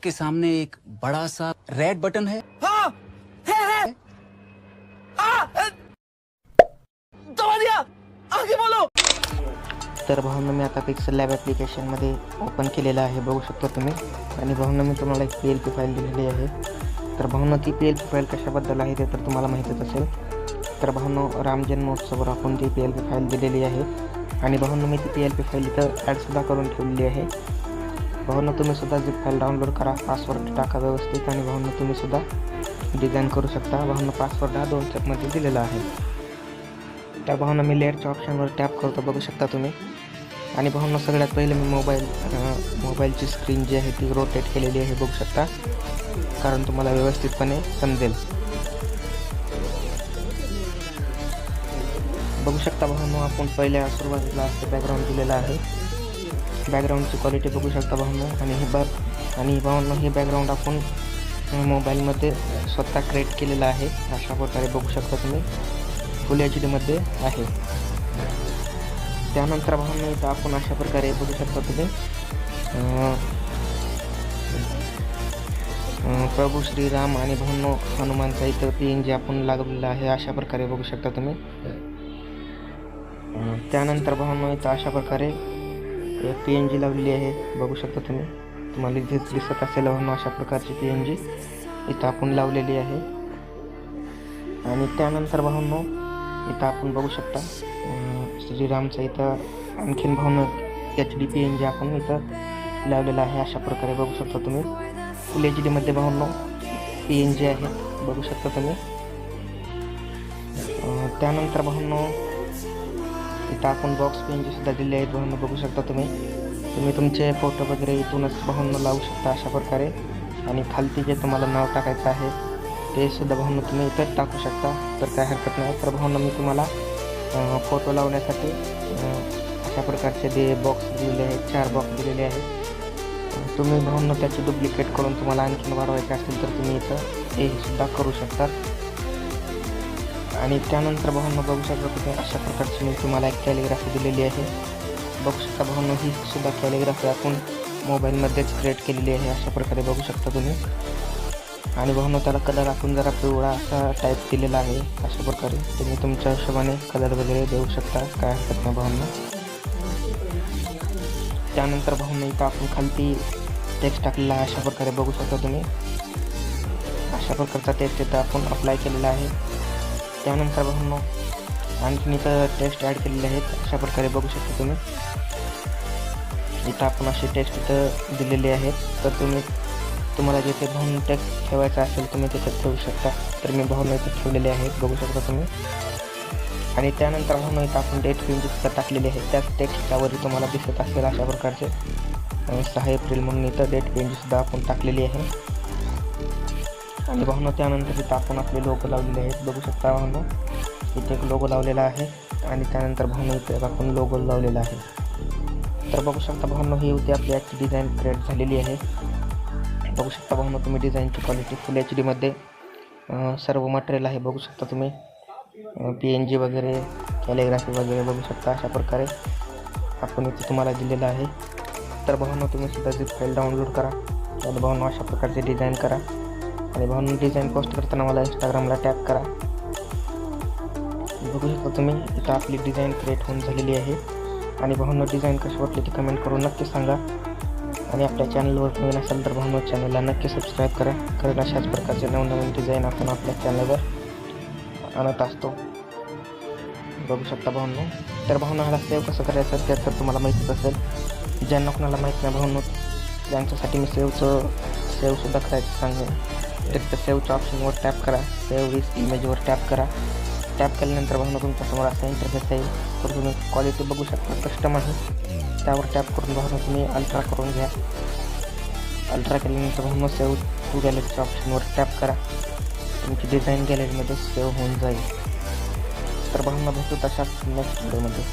आपके सामने एक बड़ा सा रेड बटन है। हाँ है दबा दिया, आगे बोलो। तर भावना मी आता पिक्सल लॅब ॲप्लिकेशनमध्ये ओपन केलेलं आहे, बघू शकता तुम्ही. आणि भावना मी तुम्हाला एक PLP फाईल दिलेली आहे. तर भावना ती PLP फाईल कशाबद्दल आहे ते तर तुम्हाला माहितीच असेल. तर भावना राम जन्मोत्सवावर आपण ती PLP फाईल दिलेली आहे. आणि भावना मी ती PLP फाईल इथं ॲडसुद्धा करून ठेवलेली आहे. भावना तुम्ही सुद्धा झिप फाईल डाउनलोड करा, पासवर्ड टाका व्यवस्थित. आणि भावना तुम्ही सुद्धा डिझाईन करू शकता. भावना पासवर्ड हा 2 स्टेपमध्ये दिलेला आहे. त्या भावना मी लेअरच्या ऑप्शनवर टॅप करतो, बघू शकता तुम्ही. आणि भावना सगळ्यात पहिले मी मोबाईलची स्क्रीन जी आहे ती रोटेट केलेली आहे, बघू शकता, कारण तुम्हाला व्यवस्थितपणे समजेल. बघू शकता भावना आपण पहिल्या सुरुवातीला असं बॅकग्राऊंड दिलेलं आहे. बॅकग्राऊंडची क्वालिटी बघू शकता भावना. आणि भावना हे बॅकग्राऊंड आपण मोबाईलमध्ये स्वतः क्रिएट केलेलं आहे. अशा प्रकारे बघू शकता तुम्ही, फुल HD मध्ये आहे. त्यानंतर भावना इथं आपण अशा प्रकारे बघू शकता तुम्ही प्रभू श्रीराम आणि भावना हनुमानचा इथं PNG आपण लागलेला आहे, अशा प्रकारे बघू शकता तुम्ही. त्यानंतर भावना इथं अशा प्रकारे PNG लावलेली आहे, बघू शकता तुम्ही. तुम्हाला इथे दिसत असेल भावना अशा प्रकारची PNG इथं आपण लावलेली आहे. आणि त्यानंतर भावना इथं आपण बघू शकता श्रीरामचं इथं आणखीन भावना HD PNG आपण इथं लावलेला आहे, अशा प्रकारे बघू शकता तुम्ही. फुल HD मध्ये भावना PNG आहे, बघू शकता तुम्ही. त्यानंतर भावना इथं आपण बॉक्स PNG सुद्धा दिले आहेत भावना, बघू शकता तुम्ही. तुम्ही तुमचे फोटो वगैरे इथूनच भावना लावू शकता अशा प्रकारे. आणि खालती जे तुम्हाला नाव टाकायचं आहे ते सुद्धा भावना तुम्ही इथं टाकू शकता, तर काय हरकत नाही. तर भावना मी तुम्हाला फोटो लावण्यासाठी अशा प्रकारचे जे बॉक्स दिलेले आहेत, 4 बॉक्स दिलेले आहेत. तुम्ही भावना त्याची डुप्लिकेट करून तुम्हाला आणखीन वाढवायचे असतील तर तुम्ही इथं हे सुद्धा करू शकता. आणि त्यानंतर भावना बघू शकता तुम्ही अशा प्रकारची मी तुम्हाला एक कॅलिग्राफी दिलेली आहे, बघू शकता भावना. ही सुद्धा कॅलिग्राफी आपण मोबाईलमध्येच क्रिएट केलेली आहे, अशा प्रकारे बघू शकता तुम्ही. आणि भावना त्याला कलर आपण जरा पिवळा असा टाईप दिलेला आहे, अशा प्रकारे तुम्ही तुमच्या हिशोबाने कलर वगैरे देऊ शकता, काय हरकत नाही भावना. त्यानंतर भावना इथं आपण खालती टेक्स्ट टाकलेला आहे, अशा प्रकारे बघू शकता तुम्ही. अशा प्रकारचा टेक्स्ट इथं आपण अप्लाय केलेला आहे. त्यानंतर भावना आणखीन इथं टेक्स्ट ॲड केलेले आहेत, अशा प्रकारे बघू शकता तुम्ही. इथं आपण असे टेक्स्ट इथं दिलेले आहेत, तर तुम्हाला जिथे भावना टेक्स्ट ठेवायचा असेल तुम्ही तिथे ठेवू शकता. तर मी भावना इथे ठेवलेले आहेत, बघू शकता तुम्ही. आणि त्यानंतर भावना इथं आपण डेट PNG सुद्धा टाकलेली आहे, त्याच टेक्स्टच्यावरही तुम्हाला दिसत असेल अशा प्रकारचे 6 एप्रिल म्हणून इथं डेट PNG सुद्धा आपण टाकलेली आहे. आणि भावना त्यानंतर इथं आपण आपले लोगो लावलेले आहेत, बघू शकता भावना. इथे एक लोगो लावलेला आहे आणि त्यानंतर भावना इथे आपण लोगो लावलेला आहे. तर बघू शकता भावना ही होती आपली आजची डिझाईन क्रिएट झालेली आहे. बघू शकता भावना तुम्ही डिझाईनची क्वालिटी फुल HD मध्ये सर्व मटेरियल आहे, बघू शकता तुम्ही. PNG वगैरे कॅलिग्राफी वगैरे बघू शकता, अशा प्रकारे आपण इथे तुम्हाला दिलेलं आहे. तर भावना तुम्ही सुद्धा झिप फाईल डाउनलोड करा आणि भावना अशा प्रकारचे डिझाईन करा. आणि भावना डिझाईन पोस्ट करताना मला इंस्टाग्रामला टॅग करा. बघू शकता तुम्ही इथं आपली डिझाईन क्रिएट होऊन झालेली आहे. आणि भावना डिझाईन कशी वाटली ती कमेंट करून नक्की सांगा. आणि आपल्या चॅनलवर नवीन असेल तर भावना चॅनलला नक्की सबस्क्राईब करा, कारण अशाच प्रकारचे नवनवीन डिझाईन आपण आपल्या चॅनलवर आणत असतो, बघू शकता भावना. तर भावना ह्याला सेव्ह कसं करायचं ते तर तुम्हाला माहितीच असेल. ज्यांना कोणाला माहीत नाही भावना त्यांच्यासाठी मी सेव्हसुद्धा करायचं सांगेन. तर त्या सेव्हच्या ऑप्शनवर टॅप करा, सेव्ह विथ इमेजवर टॅप करा. टॅप केल्यानंतर भावना तुमच्यासमोर असा इंटरफेस येईल. तर तुम्ही क्वालिटी बघू शकता, कस्टम आहे, त्यावर टॅप करून भावना तुम्ही अल्ट्रा करून घ्या. अल्ट्रा केल्यानंतर भावना सेव्ह टू गॅलरीच्या ऑप्शनवर टॅप करा, तुमची डिझाईन गॅलरीमध्ये सेव्ह होऊन जाईल. तर भावना भेटू तशाच नेक्स्ट व्हिडिओमध्ये.